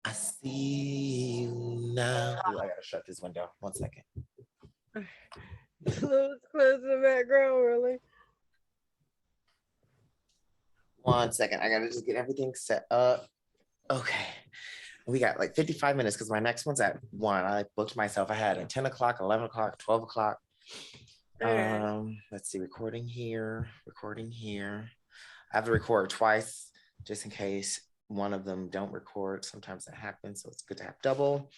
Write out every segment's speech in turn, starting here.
I see you now. Ooh, I gotta shut this window. 1 second. Those clothes in the background, really. 1 second. I gotta just get everything set up. Okay. We got like 55 minutes because my next one's at 1. I like booked myself. I had a 10 o'clock, 11 o'clock, 12 o'clock. Okay. Let's see, recording here, recording here. I have to record twice just in case one of them don't record. Sometimes that happens, so it's good to have double.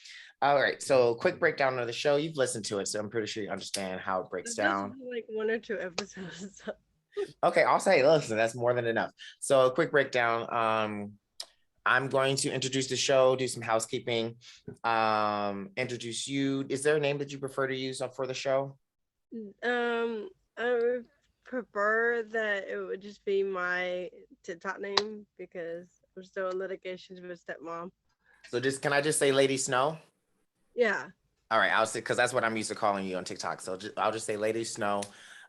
All right, so quick breakdown of the show. You've listened to it, so I'm pretty sure you understand how it breaks Just down. like one or two episodes. Okay, I'll say, listen, that's more than enough. So a quick breakdown. I'm going to introduce the show, do some housekeeping, introduce you. Is there a name that you prefer to use for the show? I would prefer that it would just be my TikTok name because I'm still in litigations with stepmom. So just can I just say Lady Snow? Yeah. All right, I'll say because that's what I'm used to calling you on TikTok. So I'll just say Lady Snow.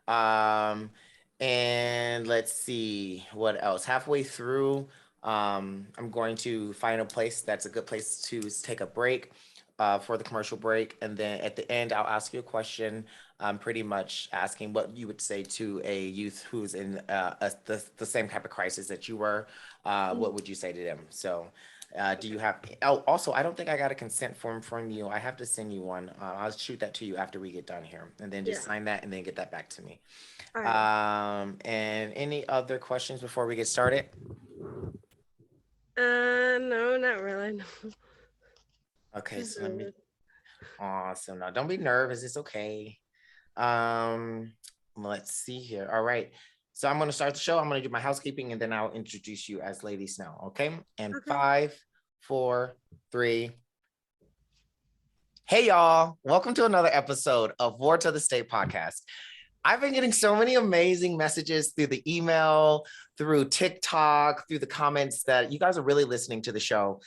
Um, and let's see what else. Halfway through, I'm going to find a place that's a good place to take a break for the commercial break. And then at the end, I'll ask you a question, pretty much asking what you would say to a youth who's in the same type of crisis that you were. What would you say to them? So do you have, oh, also, I don't think I got a consent form from you. I have to send you one. I'll shoot that to you after we get done here and then just Yeah. sign that and then get that back to me. All right. And any other questions before we get started? No, not really. No. Okay, Just so let me, nervous. awesome. Now don't be nervous. It's okay. Um, let's see here. All right. So I'm going to start the show. I'm going to do my housekeeping and then I'll introduce you as Lady Snow. Okay. And Okay. 5, 4, 3. Hey, y'all. Welcome to another episode of War to the State podcast. I've been getting so many amazing messages through the email, through TikTok, through the comments that you guys are really listening to the show.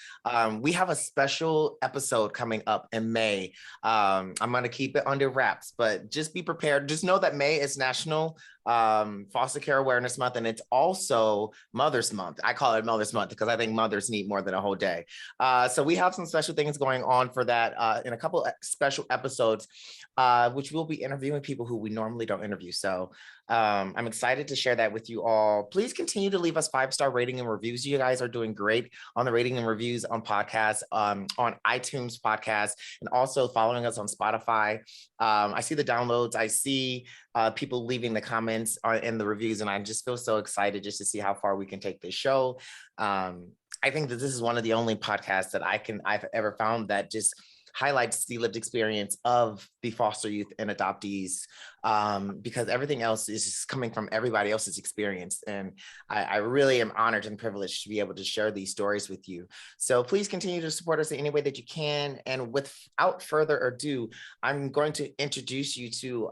We have a special episode coming up in May. I'm going to keep it under wraps, but just be prepared. Just know that May is National Foster Care Awareness Month, and it's also Mother's Month. I call it Mother's Month because I think mothers need more than a whole day. So we have some special things going on for that in a couple of special episodes, which we'll be interviewing people who we normally don't interview. So I'm excited to share that with you all. Please continue to leave us 5-star rating and reviews. You guys are doing great on the rating and reviews on podcasts, on iTunes podcasts, and also following us on Spotify. I see the downloads. I see people leaving the comments in the reviews, and I just feel so excited just to see how far we can take this show. I think that this is one of the only podcasts that I've ever found that just highlights the lived experience of the foster youth and adoptees, because everything else is just coming from everybody else's experience. And I really am honored and privileged to be able to share these stories with you. So please continue to support us in any way that you can. And without further ado, I'm going to introduce you to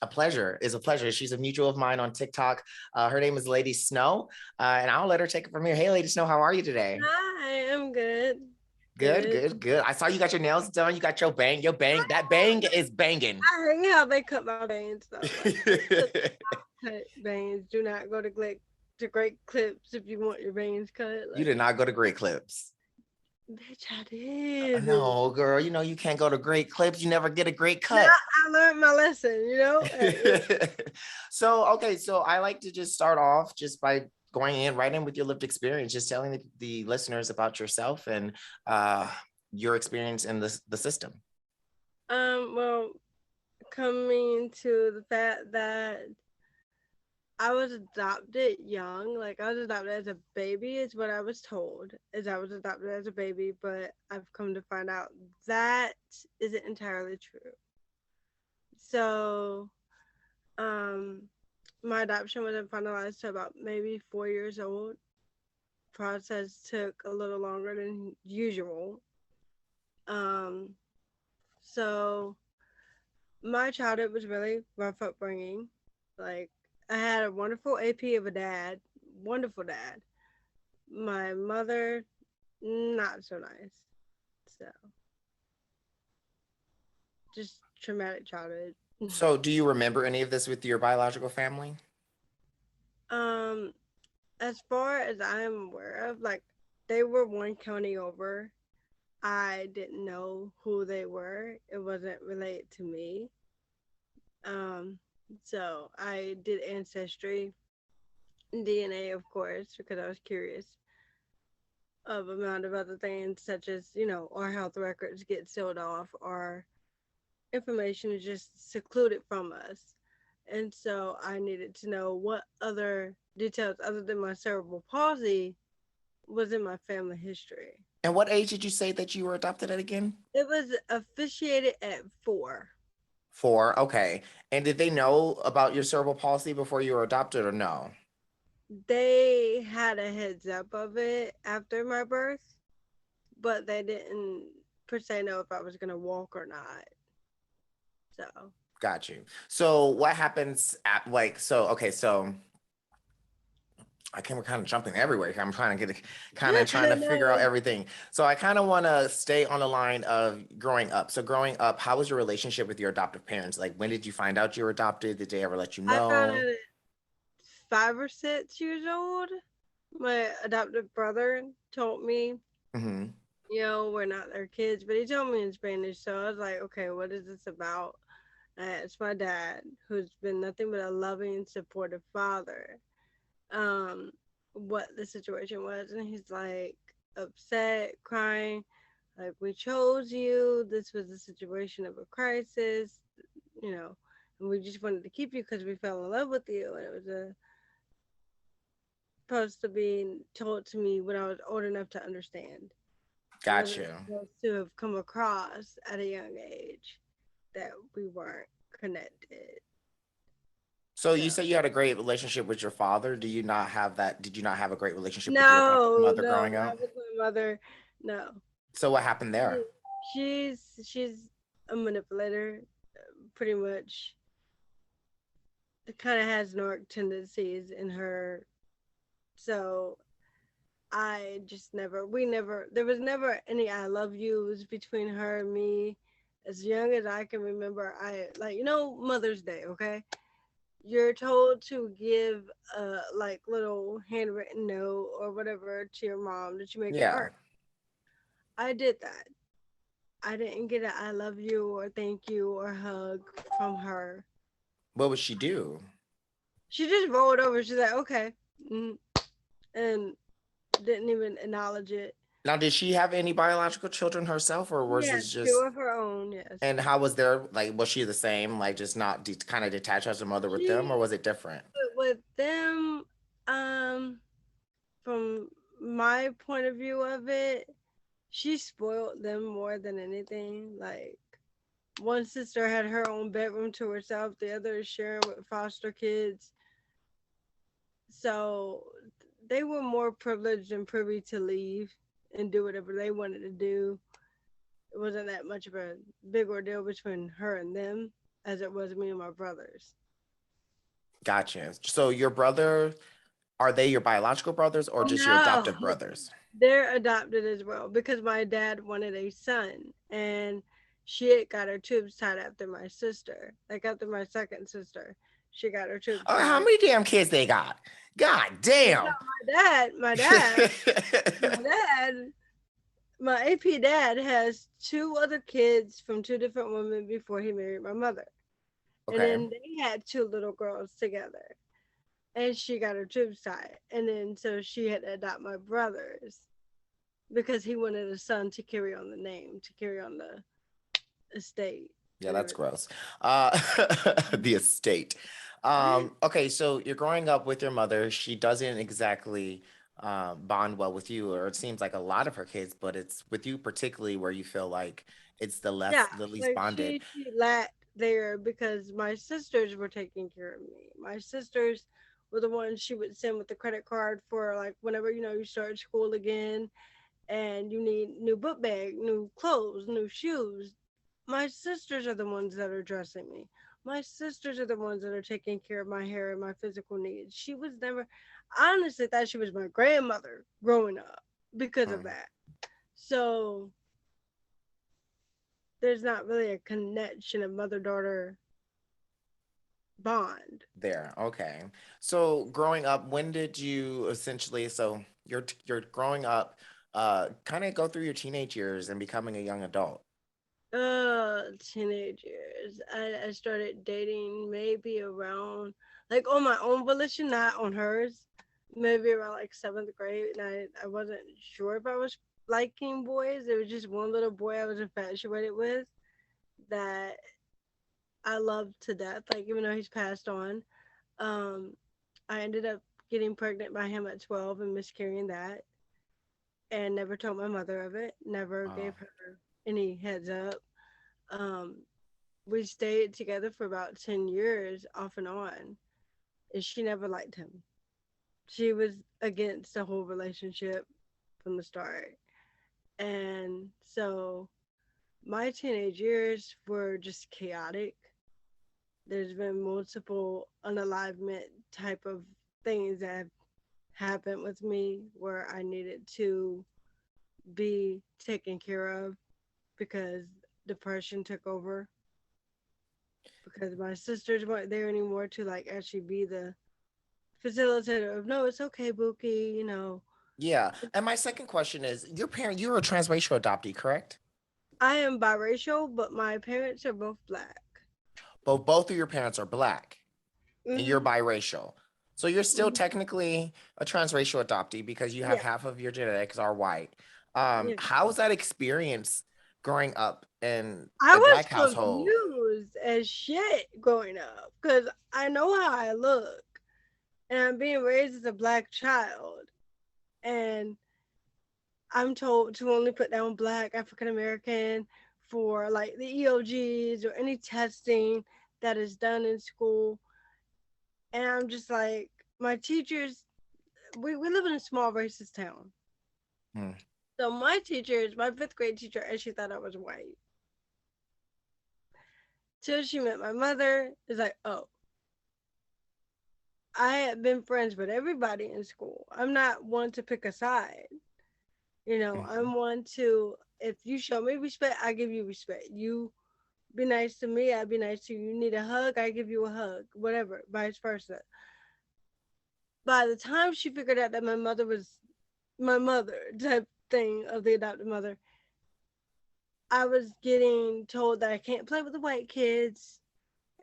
a pleasure is a pleasure. She's a mutual of mine on TikTok. Her name is Lady Snow, and I'll let her take it from here. Hey, Lady Snow, how are you today? Hi, I'm good. Good, Good. good, good. I saw you got your nails done. You got your bang. That bang is banging. I hate how they cut my veins though. Like cut veins. Do not go to Great Clips if you want your veins cut. You Like, did not go to Great Clips. bitch, I did. No, girl. You know you can't go to Great Clips. You never get a great Now cut. I learned my lesson. You know. Hey, So okay, so I like to just start off just by going in right in with your lived experience, just telling the listeners about yourself and uh, your experience in the system. well, coming to the fact that I was adopted young, like I was adopted as a baby, is what I was told. Is I was adopted as a baby, but I've come to find out that isn't entirely true. So, um, my adoption wasn't finalized till about maybe 4 years old. Process took a little longer than usual. Um, so my childhood was really rough upbringing. Like I had a wonderful AP of a dad, wonderful dad. My mother, not so nice. So just traumatic childhood. So, do you remember any of this with your biological family? um, as far as I'm aware of, like they were one county over. I didn't know who they were. It wasn't related to me. Um, so I did ancestry, DNA, of course, because I was curious of amount of other things, such as our health records get sealed off, or information is just secluded from us. And so I needed to know what other details other than my cerebral palsy was in my family history. And what age did you say that you were adopted at again? It was officiated at 4. 4. Okay. And did they know about your cerebral palsy before you were adopted or no? They had a heads up of it after my birth, but they didn't per se know if I was going to walk or not. So, Got you. So what happens at okay, so we're kind of jumping everywhere. I'm trying to trying to figure out everything. So I kind of want to stay on the line of growing up. So growing up, how was your relationship with your adoptive parents? Like, when did you find out you were adopted? Did they ever let you I found know? out at 5 or 6 years old. My adoptive brother told me, Mm-hmm. we're not their kids, but he told me in Spanish. So I was like, okay, what is this about? I asked my dad, who's been nothing but a loving and supportive father, what the situation was. And he's like upset, crying, like, we chose you. This was a situation of a crisis, you know, and we just wanted to keep you because we fell in love with you. And it was supposed to be told to me when I was old enough to understand. It Got wasn't you. supposed to have come across at a young age that we weren't connected. So So you said you had a great relationship with your father. Do you not have that? Did you not have a great relationship with your adoptive no, mother no, growing not up? with my mother. No, So what happened there? she's a manipulator, pretty much. It kind of has narc tendencies in her. So I just there was never any I love yous between her and me. As young as I can remember, Mother's Day, okay? You're told to give a like little handwritten note or whatever to your mom that you make it Yeah. hurt. I did that. I didn't get a I love you or thank you or hug from her. What would she do? She just rolled over. She's like, okay. Mm, and didn't even acknowledge it. Now, did she have any biological children herself, or was Yes, this two just? of her own. Yes. And how was their was she the same, like just not kind of detached as a mother with them, or She was it different? with them, um, from my point of view of it, she spoiled them more than anything. Like one sister had her own bedroom to herself, the other is sharing with foster kids. So they were more privileged and privy to leave and do whatever they wanted to do. It wasn't that much of a big ordeal between her and them as it was me and my brothers. Gotcha. So your brother, are they your biological brothers or just your No, adoptive brothers? they're adopted as well because my dad wanted a son and she had got her tubes tied after my sister. Like after my second sister, she got her tubes Oh, how tied. many damn kids they got? God damn. My dad, my AP dad has 2 other kids from 2 different women before he married my mother. And Okay. then they had 2 little girls together. And she got her tubes tied. And then so she had to adopt my brothers because he wanted a son to carry on the name, to carry on the estate. Yeah, that's gross. Uh, the estate. Okay, so you're growing up with your mother. She doesn't exactly bond well with you, or it seems like a lot of her kids, but it's with you particularly where you feel like it's Yeah, the least like bonded. she lacked there because my sisters were taking care of me. My sisters were the ones she would send with the credit card for like whenever you start school again and you need new book bag, new clothes, new shoes. My sisters are the ones that are dressing me. My sisters are the ones that are taking care of my hair and my physical needs. She was never, I honestly thought she was my grandmother growing up because of Hmm. that. So there's not really a connection of mother daughter bond. There. Okay. So growing up, when did you essentially, so you're growing up, kind of go through your teenage years and becoming a young adult? Teenage years. I started dating maybe around like on my own volition, not on hers. Maybe around like seventh grade, and I wasn't sure if I was liking boys. There was just one little boy I was infatuated with that I loved to death. Like even though he's passed on, um, I ended up getting pregnant by him at 12 and miscarrying that, and never told my mother of it. Never Wow. gave her any heads up. Um, we stayed together for about 10 years off and on, and she never liked him. She was against the whole relationship from the start. And so my teenage years were just chaotic. There's been multiple unalivement type of things that have happened with me where I needed to be taken care of because depression took over, because my sisters weren't there anymore to like actually be the facilitator of, no, it's okay, Buki, you know. Yeah. And my second question is, you're a transracial adoptee, correct? I am biracial, but my parents are both black. But both of your parents are black and you're Hmm. biracial. So you're still Hmm. technically a transracial adoptee because you have Yeah, half of your genetics are white. yeah. How was that experience growing up in I a was black household? confused as shit growing up because I know how I look and I'm being raised as a black child. And I'm told to only put down black African American for like the EOGs or any testing that is done in school. And I'm just like, my teachers, we live in a small racist town. Hmm. So my teachers, my fifth grade teacher actually thought I was white. Till she met my mother, it's like, oh, I had been friends with everybody in school. I'm not one to pick a side. You know, Mhm. I'm one to, if you show me respect, I give you respect. You be nice to me, I be nice to you. You need a hug, I give you a hug, whatever, vice versa. By the time she figured out that my mother was my mother type thing of the adopted mother, I was getting told that I can't play with the white kids.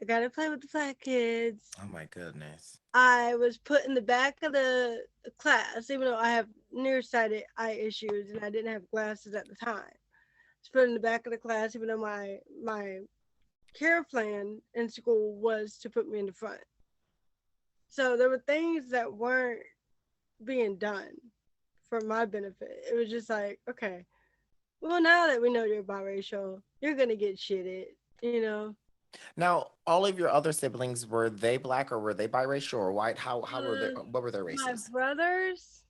I gotta play with the black kids. Oh my goodness. I was put in the back of the class, even though I have nearsighted eye issues and I didn't have glasses at the time. I was put in the back of the class, even though my care plan in school was to put me in the front. So there were things that weren't being done for my benefit. It was just like, okay, well, now that we know you're biracial, you're gonna get shitted, you know. Now, all of your other siblings, were they black or were they biracial or white? How were they, Uh, what were their my races? brothers,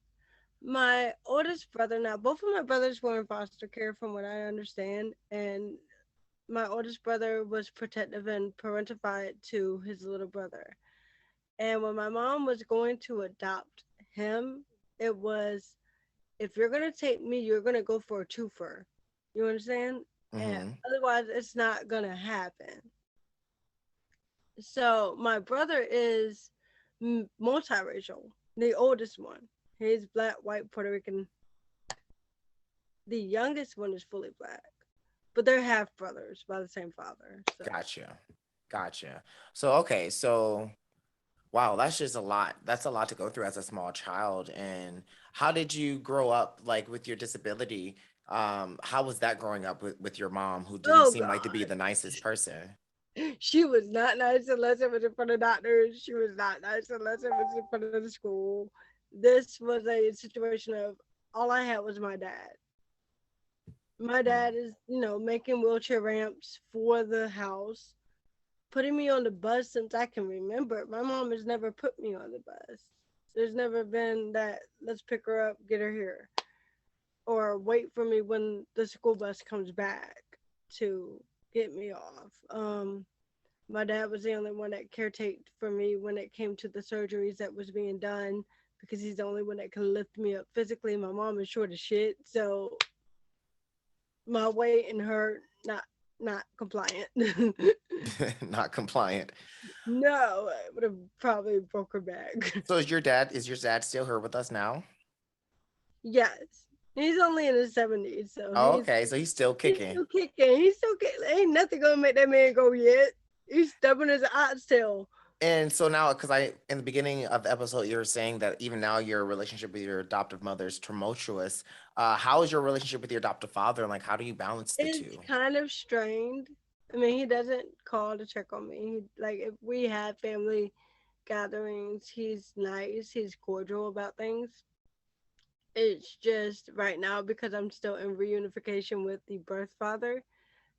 my oldest brother, now both of my brothers were in foster care, from what I understand, and my oldest brother was protective and parentified to his little brother. And when my mom was going to adopt him, it was, if you're gonna take me, you're gonna go for a twofer. You understand? And Hmm. otherwise, it's not gonna happen. So my brother is multiracial, the oldest one. He's black, white, Puerto Rican. The youngest one is fully black, but they're half brothers by the same father. So Gotcha. Gotcha. So, okay. So, wow, that's just a lot. That's a lot to go through as a small child. And how did you grow up like with your disability? How was that growing up with your mom who didn't oh seem like to be god, the nicest person? she was not nice unless it was in front of doctors. She was not nice unless it was in front of the school. This was a situation of, all I had was my dad. My Mm. dad is, making wheelchair ramps for the house, putting me on the bus since I can remember. My mom has never put me on the bus. There's never been that, let's pick her up, get her here, or wait for me when the school bus comes back to get me off. My dad was the only one that caretaked for me when it came to the surgeries that was being done, because he's the only one that can lift me up physically. My mom is short as shit, so my weight and her not compliant. Not compliant. No, I would have probably broke her back. So is your dad still here with us now? Yes. He's only in his 70s, so Oh, okay, so he's still he's kicking. still kicking. He's still kicking. Ain't nothing gonna make that man go yet. He's stubborn as an ox tail. And so now, because I in the beginning of the episode, you were saying that even now your relationship with your adoptive mother is tumultuous. How is your relationship with your adoptive father, and like how do you balance the It's two? kind of strained. I mean, he doesn't call to check on me. Like if we have family gatherings, he's nice. He's cordial about things. It's just right now because I'm still in reunification with the birth father.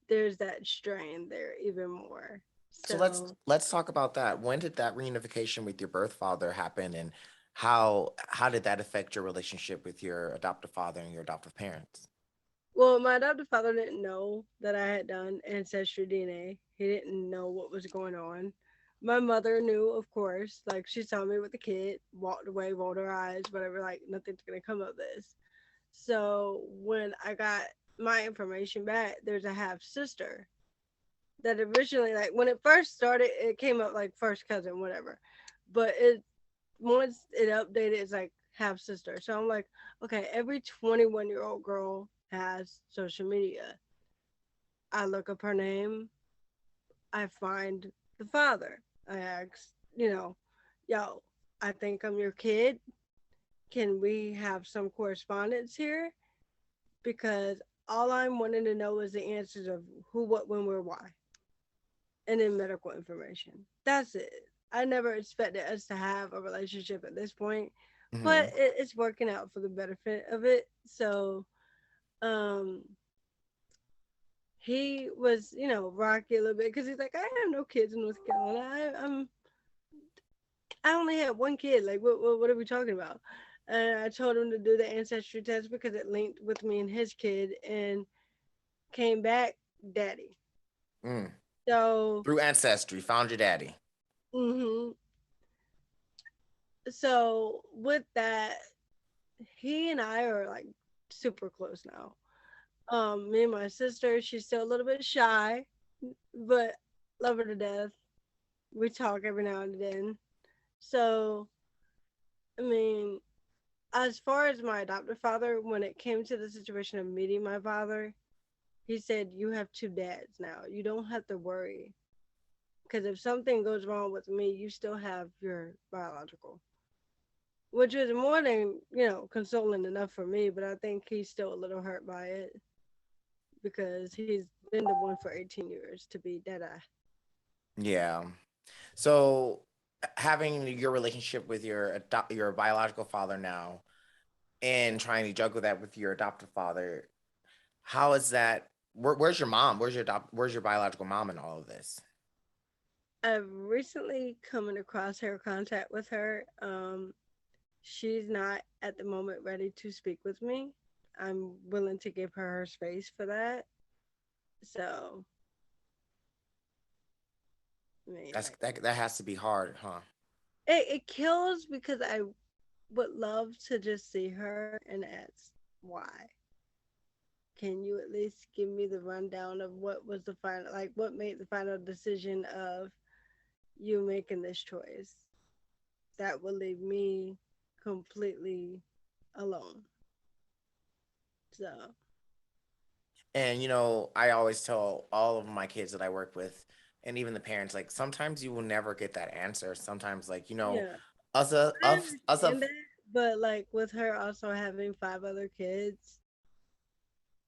There's that strain there even more. So So, let's talk about that. When did that reunification with your birth father happen, and how did that affect your relationship with your adoptive father and your adoptive parents? well, my adoptive father didn't know that I had done ancestry DNA. He didn't know what was going on. My mother knew, of course. Like she saw me with the kid, walked away, rolled her eyes, whatever. Like nothing's gonna come of this. So when I got my information back, there's a half sister that originally, like when it first started, it came up like first cousin, whatever. But it once it updated, it's like half sister. So I'm like, okay, every 21-year-old girl has social media. I look up her name, I find the father. I ask, yo, I think I'm your kid. Can we have some correspondence here? Because all I'm wanting to know is the answers of who, what, when, where, why, and then medical information. That's it. I never expected us to have a relationship at this point, but Hmm. it's working out for the benefit of it. So, um, he was, rocky a little bit because he's like, I have no kids in North Carolina. I only had one kid. Like, what are we talking about? And I told him to do the ancestry test because it linked with me and his kid, and came back daddy. Mm. So, Through ancestry, found your daddy. hmm so with that, he and I are like super close now. Me and my sister, she's still a little bit shy, but love her to death. We talk every now and then. So, I mean, as far as my adoptive father, when it came to the situation of meeting my father, he said, you have two dads now. You don't have to worry. Because if something goes wrong with me, you still have your biological. Which was more than, consoling enough for me, but I think he's still a little hurt by it because he's been the one for 18 years to be dead eye. Yeah. So having your relationship with your biological father now and trying to juggle that with your adoptive father, how is that? Where's your mom? Where's your biological mom in all of this? I've recently come across her contact with her. She's not at the moment ready to speak with me. I'm willing to give her space for that. So, I mean, like, That has to be hard, huh? it kills because I would love to just see her and ask why. Can you at least give me the rundown of what was the final, like, what made the final decision of you making this choice? That would leave me completely alone. So, And I always tell all of my kids that I work with, and even the parents, like sometimes you will never get that answer. Sometimes, like yeah, I us understand of, that. But, like, with her also having five other kids,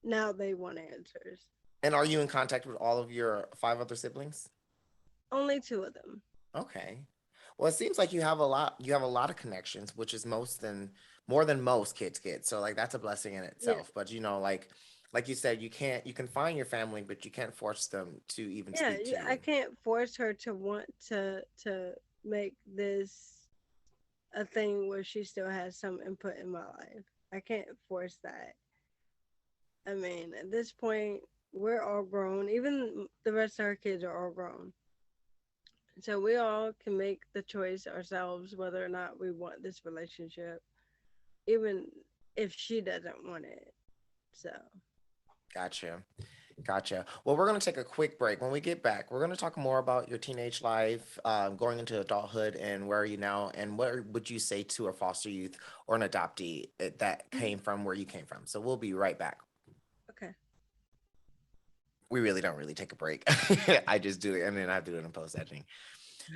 now they want answers. and are you in contact with all of your five other siblings? Only two of them. Okay. Well, it seems like you have a lot of connections, which is more than most kids get. So like that's a blessing in Yeah. itself. But like you said, you can find your family, but you can't force them to even Yeah, speak to I you. can't force her to want to make this a thing where she still has some input in my life. I can't force that. I mean, at this point, we're all grown. Even the rest of our kids are all grown. So we all can make the choice ourselves whether or not we want this relationship, even if she doesn't want it. So, Gotcha. Gotcha. Well, we're going to take a quick break. When we get back, we're going to talk more about your teenage life, going into adulthood, and where are you now, and what would you say to a foster youth or an adoptee that came from where you came from. So we'll be right back. Okay. We really don't really take a break. I just do it, and then I do it in post editing.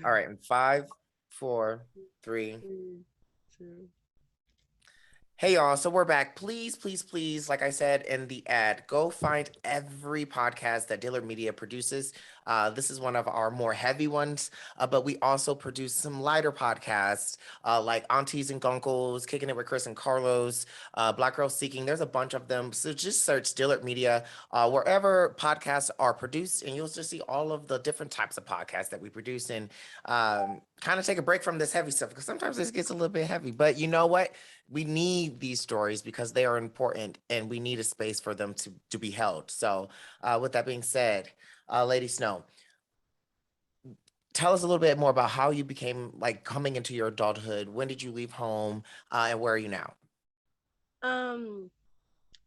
All right, in five, four, three. 2. Hey y'all, so we're back. Please, please, please, like I said in the ad, go find every podcast that Dillard Media produces. This is one of our more heavy ones, but we also produce some lighter podcasts like Aunties and Gunkles, Kicking It with Chris and Carlos, Black Girl Seeking. There's a bunch of them. So just search Dillard Media wherever podcasts are produced, and you'll just see all of the different types of podcasts that we produce and kind of take a break from this heavy stuff because sometimes this gets a little bit heavy. But you know what? We need these stories because they are important and we need a space for them to be held. So with that being said, Lady Snow, tell us a little bit more about how you became like coming into your adulthood. When did you leave home and where are you now? Um,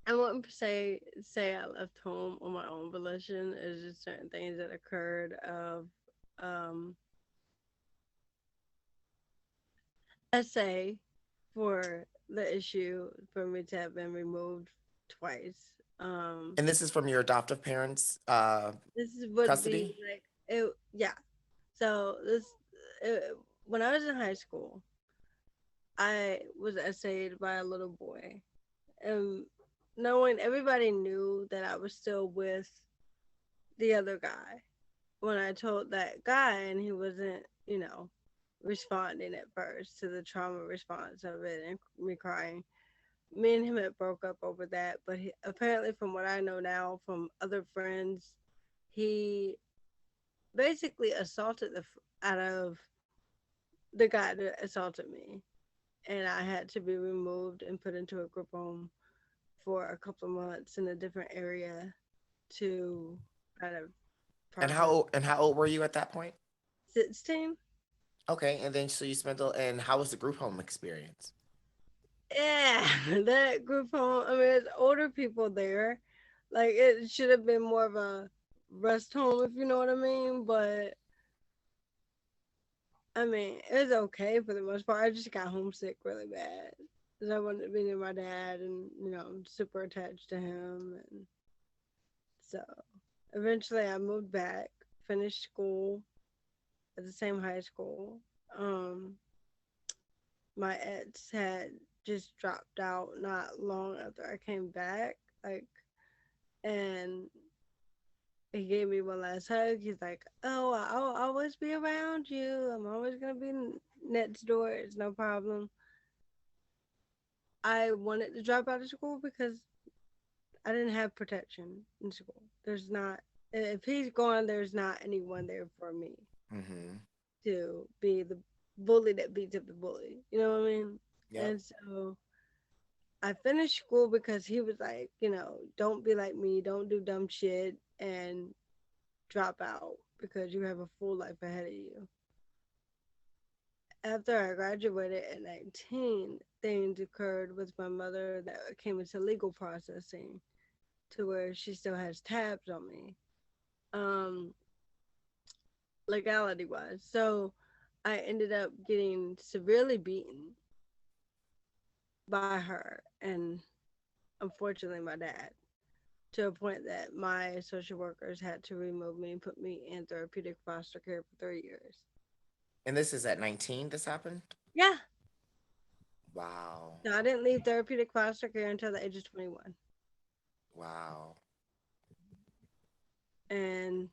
I wouldn't say I left home on my own volition. It's just certain things that occurred of um essay for the issue for me to have been removed twice. And this is from your adoptive parents' This is would be custody? like it. Yeah. So when I was in high school, I was essayed by a little boy, and knowing everybody knew that I was still with the other guy. When I told that guy, and he wasn't, responding at first to the trauma response of it and me crying. Me and him had broke up over that, but apparently, from what I know now from other friends, he basically assaulted out of the guy that assaulted me, and I had to be removed and put into a group home for a couple of months in a different area to kind of process. And how old were you at that point? 16. Okay, and then so you spent and how was the group home experience? Yeah, that group home. I mean, it's older people there. Like it should have been more of a rest home, if you know what I mean. But I mean, it was okay for the most part. I just got homesick really bad because I wanted to be near my dad, and I'm super attached to him. And so eventually, I moved back, finished school at the same high school. Um, my ex had just dropped out not long after I came back. Like, and he gave me one last hug. He's like, "Oh, I'll always be around you. I'm always gonna be next door. It's no problem." I wanted to drop out of school because I didn't have protection in school. There's not. If he's gone, there's not anyone there for me Mm-hmm. to be the bully that beats up the bully. You know what I mean? Yep. And so I finished school because he was like, don't be like me, don't do dumb shit, and drop out because you have a full life ahead of you. After I graduated at 19, things occurred with my mother that came into legal processing to where she still has tabs on me, um, legality wise. So I ended up getting severely beaten by her and unfortunately my dad, to a point that my social workers had to remove me and put me in therapeutic foster care for 3 years. And this is at 19 this happened? Yeah. Wow. No, I didn't leave therapeutic foster care until the age of 21. Wow. And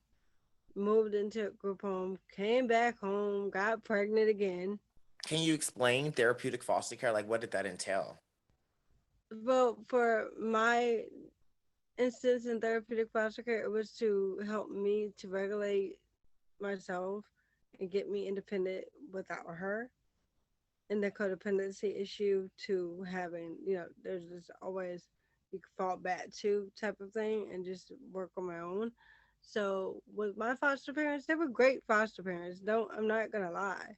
moved into a group home, came back home, got pregnant again. Can you explain therapeutic foster care? Like, what did that entail? But for my instance in therapeutic foster care, it was to help me to regulate myself and get me independent without her. And the codependency issue to having, there's this always you can fall back to type of thing and just work on my own. So with my foster parents, they were great foster parents. Don't I'm not gonna lie.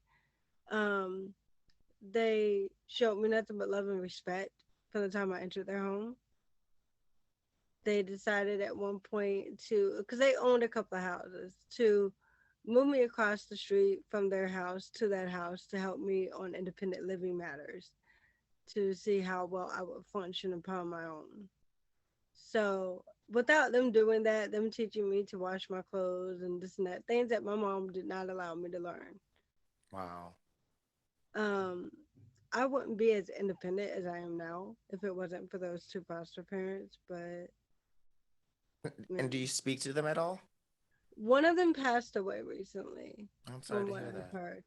Um, they showed me nothing but love and respect from the time I entered their home. they decided at one point to, because they owned a couple of houses, to move me across the street from their house to that house to help me on independent living matters, to see how well I would function upon my own. So without them doing that, them teaching me to wash my clothes and this and that, things that my mom did not allow me to learn, Wow. um, I wouldn't be as independent as I am now if it wasn't for those two foster parents. But And do man, you speak to them at all? one of them passed away recently, I'm sorry from to what hear I've that. heard.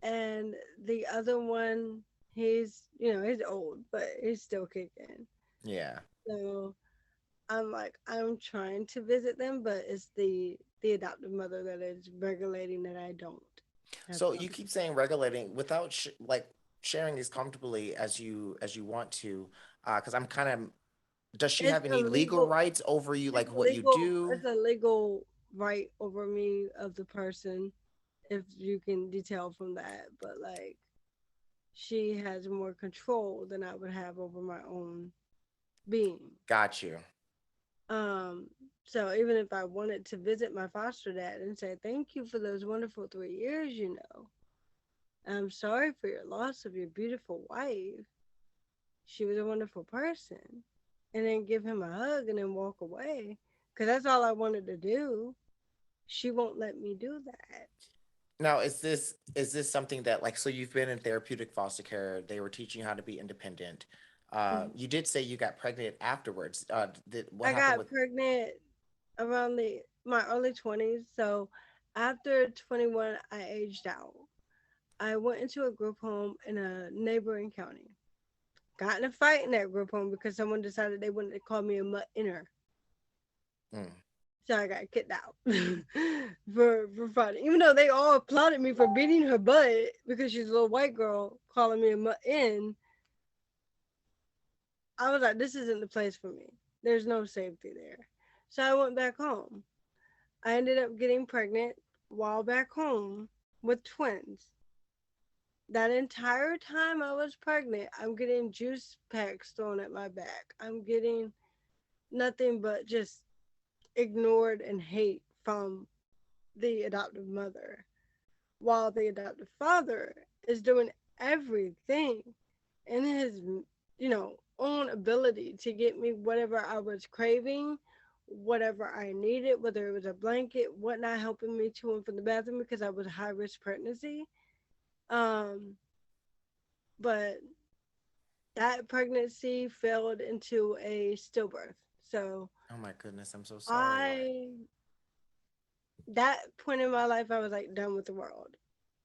And the other one, he's old, but he's still kicking. Yeah. So I'm like, I'm trying to visit them, but it's the adoptive mother that is regulating that I don't have So you time. keep saying regulating without like sharing as comfortably as you want to, because I'm kind of. Does she It's have a any legal legal, rights over you, it's like a what you legal, do? it's a legal right over me of the person, if you can detail from that. But like, she has more control than I would have over my own being. Got you. Um, so even if I wanted to visit my foster dad and say, thank you for those wonderful 3 years, I'm sorry for your loss of your beautiful wife. She was a wonderful person. And then give him a hug and then walk away. Because that's all I wanted to do. She won't let me do that. Now, is this something that, like, so you've been in therapeutic foster care? They were teaching you how to be independent. Mhm. You did say you got pregnant afterwards. What I happened with? got pregnant around my early 20s. So after 21, I aged out. I went into a group home in a neighboring county. Got in a fight in that group home because someone decided they wanted to call me a mutt inner. Mm, So I got kicked out for fighting. Even though they all applauded me for beating her butt because she's a little white girl calling me a mutt in, I was like, this isn't the place for me. There's no safety there. So I went back home. I ended up getting pregnant while back home with twins. That entire time I was pregnant, I'm getting juice packs thrown at my back. I'm getting nothing but just ignored and hate from the adoptive mother, while the adoptive father is doing everything in his, own ability to get me whatever I was craving, whatever I needed, whether it was a blanket, whatnot, helping me to and from the bathroom because I was high risk pregnancy. Um, but that pregnancy failed into a stillbirth. So oh my goodness, I'm so sorry. I, that point in my life, I was like done with the world,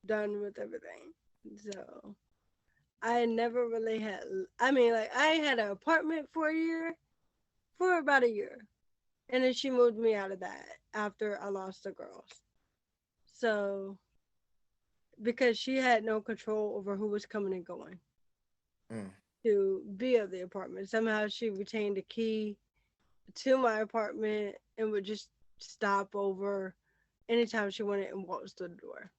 done with everything. So I never really had, I mean, like, I had an apartment for about a year. And then she moved me out of that after I lost the girls. So, because she had no control over who was coming and going Mm. to be at the apartment. Somehow she retained a key to my apartment and would just stop over anytime she wanted and walk to the door.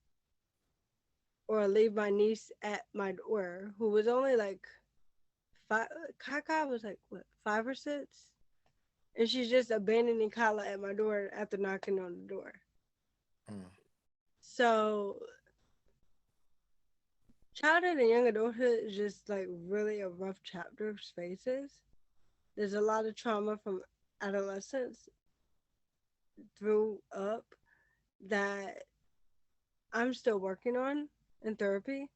Or leave my niece at my door, who was only like five. Kaka was like, what, 5 or 6? And she's just abandoning Kyla at my door after knocking on the door. Mm. So childhood and young adulthood is just like really a rough chapter of spaces. There's a lot of trauma from adolescence through up that I'm still working on in therapy.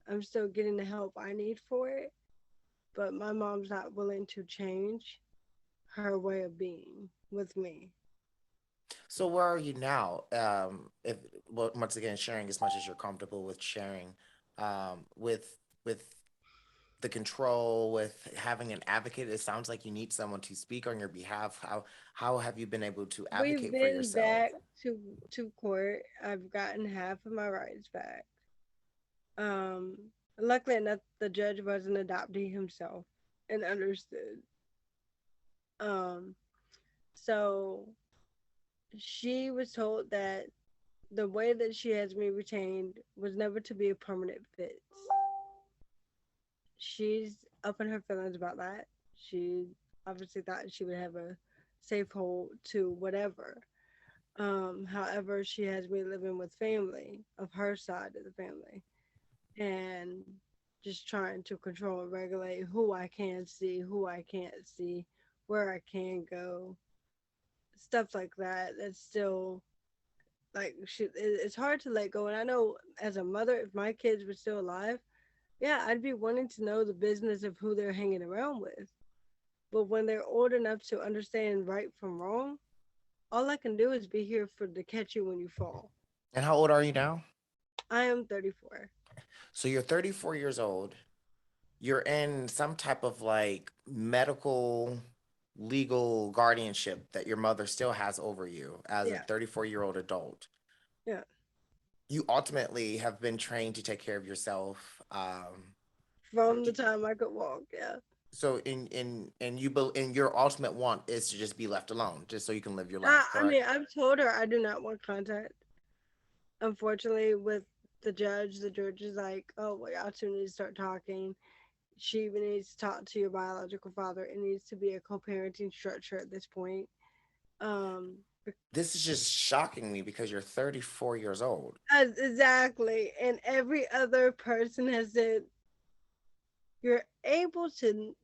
I'm still getting the help I need for it, but my mom's not willing to change her way of being with me. So where are you now? If well, once again, sharing as much as you're comfortable with sharing, with the control, with having an advocate. It sounds like you need someone to speak on your behalf. How have you been able to We've advocate for been yourself? back to court. I've gotten half of my rights back. Um, Luckily enough, the judge was an adoptee himself and understood. Um, so she was told that the way that she has me retained was never to be a permanent fix. She's up in her feelings about that. She obviously thought she would have a safe hold to whatever. However, she has me living with family of her side of the family, and just trying to control and regulate who I can see, who I can't see, where I can go, stuff like that. That's still like it's hard to let go. And I know as a mother, if my kids were still alive, yeah, I'd be wanting to know the business of who they're hanging around with. But when they're old enough to understand right from wrong, all I can do is be here for to catch you when you fall. And how old are you now? I am 34. So you're 34 years old. You're in some type of like medical legal guardianship that your mother still has over you as a Yeah, 34-year-old adult. yeah. You ultimately have been trained to take care of yourself. From the time I could walk, yeah. So in your ultimate want is to just be left alone, just so you can live your I, life, I mean, correct? I've told her I do not want contact. Unfortunately, with the judge is like, oh, well, y'all two need to start talking. She even needs to talk to your biological father. It needs to be a co-parenting structure at this point. Um, This is just shocking me because you're 34 years old. exactly. And every other person has said you're able to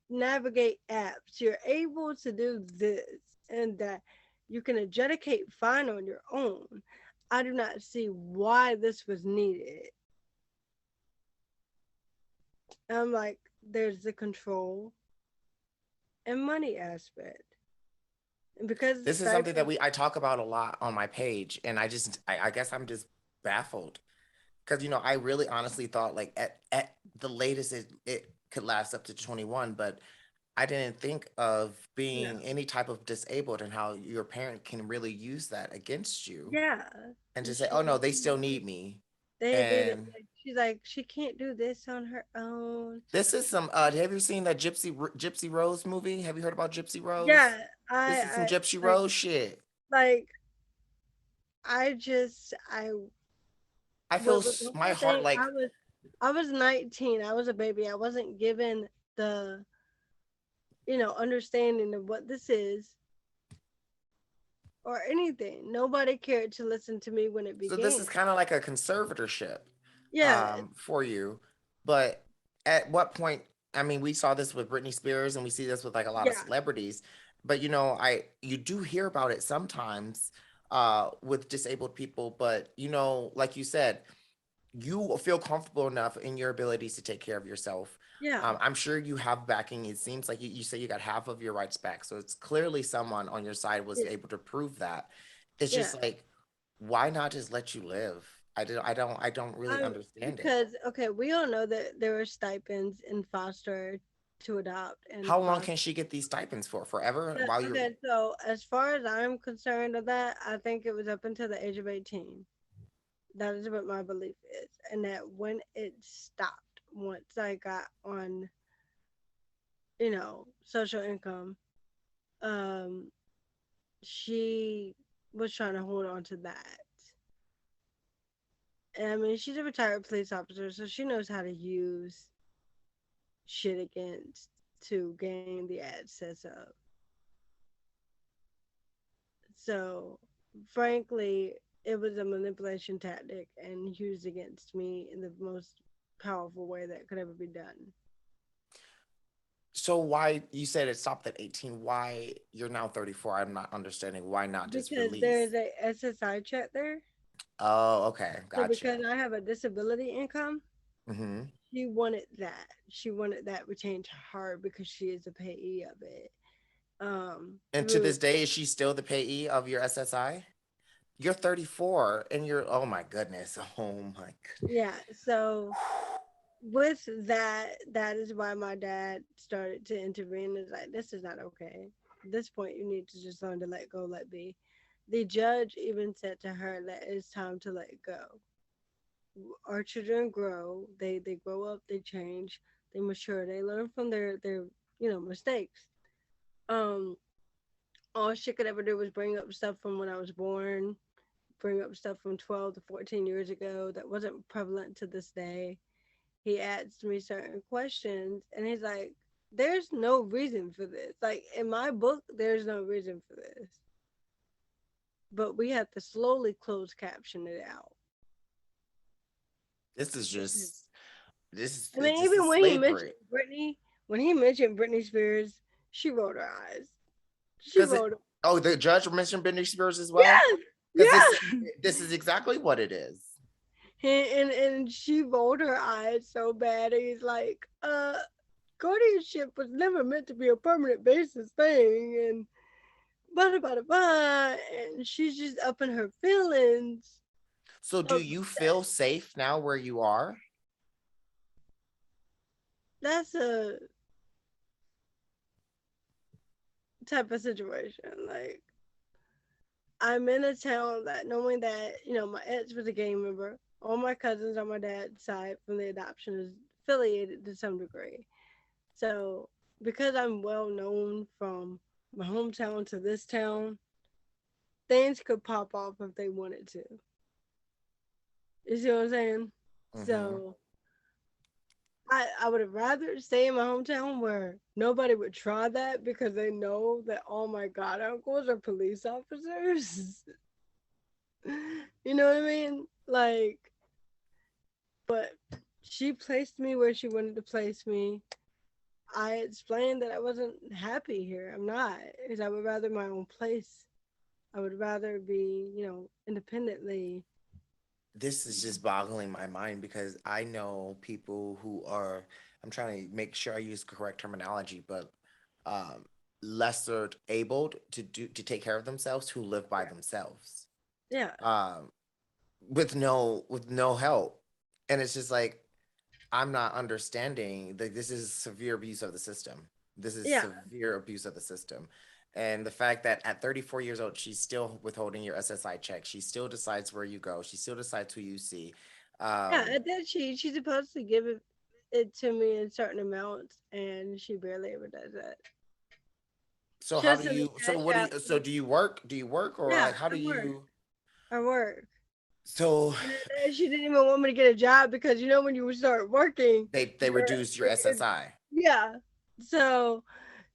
navigate apps. You're able to do this and that. You can adjudicate fine on your own. I do not see why this was needed. I'm like, there's the control and money aspect. And because This is something that stipends, I talk about a lot on my page, and I guess I'm just baffled because I really honestly thought like at the latest it could last up to 21, but I didn't think of no. being any type of disabled and how your parent can really use that against you Yeah. and to say, She oh no, they still need me. they And like, she's like, she can't do this on her own. this is some have you seen that Gypsy Rose movie? Have you heard about Gypsy Rose? Yeah, This is some I Gypsy Rose shit. like I I feel with the my whole heart thing, like I was 19. I was a baby. I wasn't given the, understanding of what this is or anything. Nobody cared to listen to me when it so this began. is kind of like a conservatorship Yeah, for you. But at what point, I mean, we saw this with Britney Spears and we see this with like a lot of yeah, celebrities, but you do hear about it sometimes with disabled people, but like you said, you feel comfortable enough in your abilities to take care of yourself. yeah, I'm sure you have backing. It seems like you say you got half of your rights back. So it's clearly someone on your side was yeah, able to prove that. It's yeah. just like, why not just let you live? I don't really understand it. Because okay, we all know that there are stipends in foster to adopt and How long foster. can she get these stipends for? Forever? While you're Okay, so as far as I'm concerned of that, I think it was up until the age of 18. That is what my belief is. And that when it stopped, once I got on, social income, um, she was trying to hold on to that. And I mean, she's a retired police officer, so she knows how to use shit against to gain the access of. So, frankly, it was a manipulation tactic and used against me in the most powerful way that could ever be done. so why you said it stopped at 18? Why you're now 34? I'm not understanding. Why not just Because release? there's a SSI check there. Oh, okay, So gotcha. because I have a disability income, Hmm. she wanted that. She wanted that retained to her because she is a payee of it. And to Through this day, is she still the payee of your SSI? You're 34 and oh my goodness. Oh my goodness. yeah. So with that, that is why my dad started to intervene. Is like, this is not okay. At this point, you need to just learn to let go, let be. The judge even said to her that it's time to let go. Our children grow. They grow up. They change. They mature. They learn from their mistakes. Um, all she could ever do was bring up stuff from when I was born, bring up stuff from 12 to 14 years ago that wasn't prevalent to this day. He asked me certain questions, and he's like, there's no reason for this. Like in my book, there's no reason for this. But we have to slowly close caption it out. This is just I mean, this even is slavery. When he mentioned Britney Spears, she rolled her eyes. She Because it rolled. oh, the judge mentioned Britney Spears as well. Yes, Because yes. this is exactly what it is. And she rolled her eyes so bad. He's like, guardianship was never meant to be a permanent basis thing, and blah blah blah blah. And she's just up in her feelings. So do So you feel safe now where you are? that's a type of situation. Like I'm in a town that knowing that, my ex was a gang member. All my cousins on my dad's side from the adoption is affiliated to some degree. So because I'm well known from my hometown to this town, things could pop off if they wanted to. You see what I'm saying? Mm-hmm. So I would have rather stay in my hometown where nobody would try that because they know that all my god uncles are police officers. You know what I mean? Like, but she placed me where she wanted to place me. I explained that I wasn't happy here. I'm not, because I would rather my own place. I would rather be, independently. This is just boggling my mind because I know people who are, I'm trying to make sure I use correct terminology, but um, lesser abled to take care of themselves who live by themselves. Yeah, Um, with no help. And it's just like I'm not understanding that this is severe abuse of the system. This is yeah, severe abuse of the system. And the fact that at 34 years old, she's still withholding your SSI check. She still decides where you go. She still decides who you see. yeah. Um, And then she's supposed to give it to me in certain amounts, and she barely ever does that. so how She'll do send the you, so cash what do app. you, so do you work? Do you work or Yeah, like, how do I work. you, I work. so And she didn't even want me to get a job because when you start working, they you're, reduce your SSI? yeah. So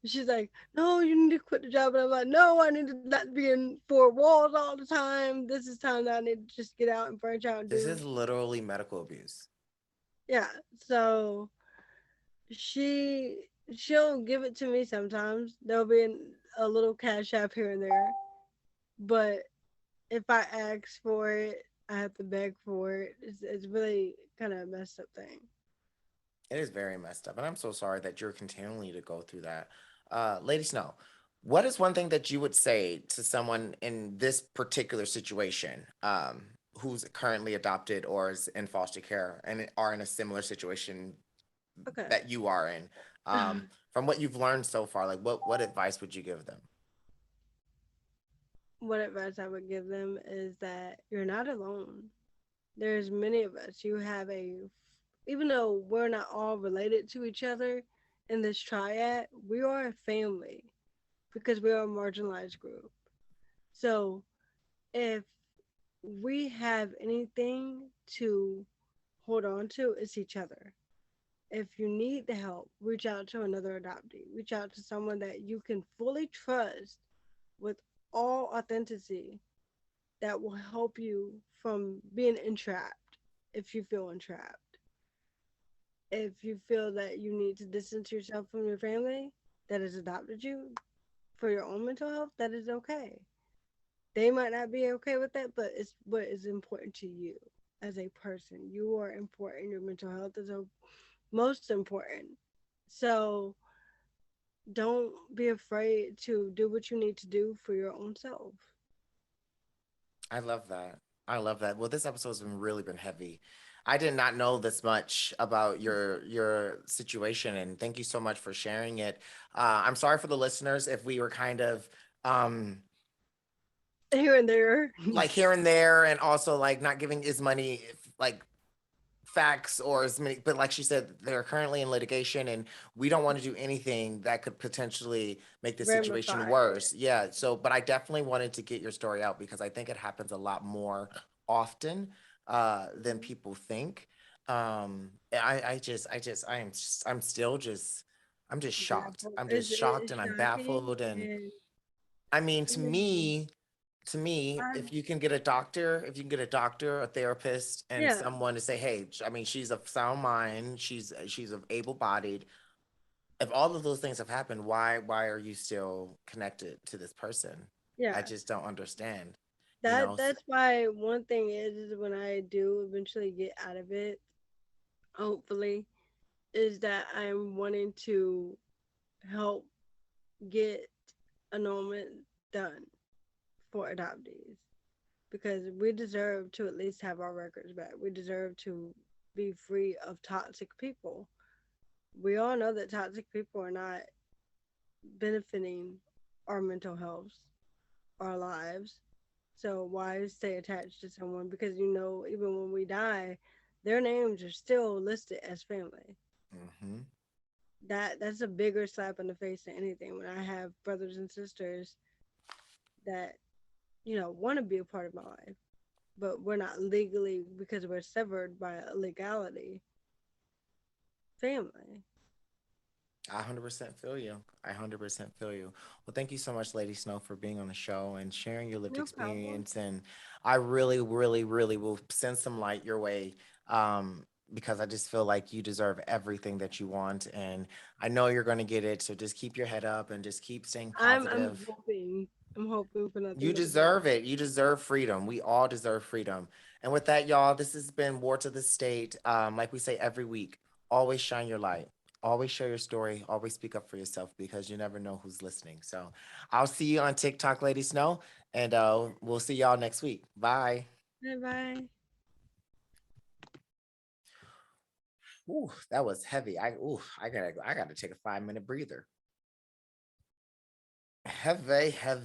she's like, "No, you need to quit the job," and I'm like, "No, I need to not be in four walls all the time. This is time that I need to just get out and branch out and This do." is literally medical abuse. Yeah. So she'll give it to me sometimes. There'll be a little cash app here and there, but if I ask for it, I have to beg for it. It's really kind of a messed up thing. It is very messed up, and I'm so sorry that you're continuing to go through that. Lady Snow, what is one thing that you would say to someone in this particular situation, who's currently adopted or is in foster care and are in a similar situation Okay. that you are in? From what you've learned so far, like what advice would you give them? What advice I would give them is that you're not alone. There's many of us. Even though we're not all related to each other in this triad, we are a family because we are a marginalized group. So if we have anything to hold on to, it's each other. If you need the help, reach out to another adoptee. Reach out to someone that you can fully trust with all authenticity that will help you from being entrapped if you feel entrapped. If you feel that you need to distance yourself from your family that has adopted you for your own mental health, that is okay. They might not be okay with that, but it's what is important to you as a person. You are important. Your mental health is most important. So don't be afraid to do what you need to do for your own self. I love that. I love that. Well, this episode's really been heavy. I did not know this much about your situation, and thank you so much for sharing it. I'm sorry for the listeners if we were kind of um Here and there. like here and there, and also like not giving as many like facts or as many, but like she said, they're currently in litigation and we don't want to do anything that could potentially make the situation Ramify. worse. Yeah, so but I definitely wanted to get your story out because I think it happens a lot more often than people think. I am just I'm still just I'm just shocked. baffled. I'm just shocked It's and I'm shocking, baffled. And and I mean, I mean, to me, I, if you can get a doctor, if you can get a doctor, a therapist, and yeah, someone to say, hey, I mean, she's of sound mind, she's of able-bodied. If all of those things have happened, why are you still connected to this person? I yeah. just don't understand, you know? That's why one thing is when I do eventually get out of it, hopefully, is that I'm wanting to help get annulment done for adoptees because we deserve to at least have our records back. We deserve to be free of toxic people. We all know that toxic people are not benefiting our mental health, our lives. So why stay attached to someone? Because you know, even when we die, their names are still listed as family. Hmm. That's a bigger slap in the face than anything. When I have brothers and sisters that want to be a part of my life, but we're not legally because we're severed by a legality family. I 100% feel you. I 100% feel you. Well, thank you so much, Lady Snow, for being on the show and sharing your lived No problem. experience. And I really, really, really will send some light your way, because I just feel like you deserve everything that you want. And I know you're going to get it. So just keep your head up and just keep staying I'm positive. hoping for You nothing but the best. deserve it. You deserve freedom. We all deserve freedom. And with that, y'all, this has been War to the State. Like we say every week, always shine your light. Always share your story. Always speak up for yourself because you never know who's listening. So I'll see you on TikTok, Lady Snow, and we'll see y'all next week. Bye. Bye bye. Ooh, that was heavy. I gotta take a 5-minute breather. Heavy, heavy.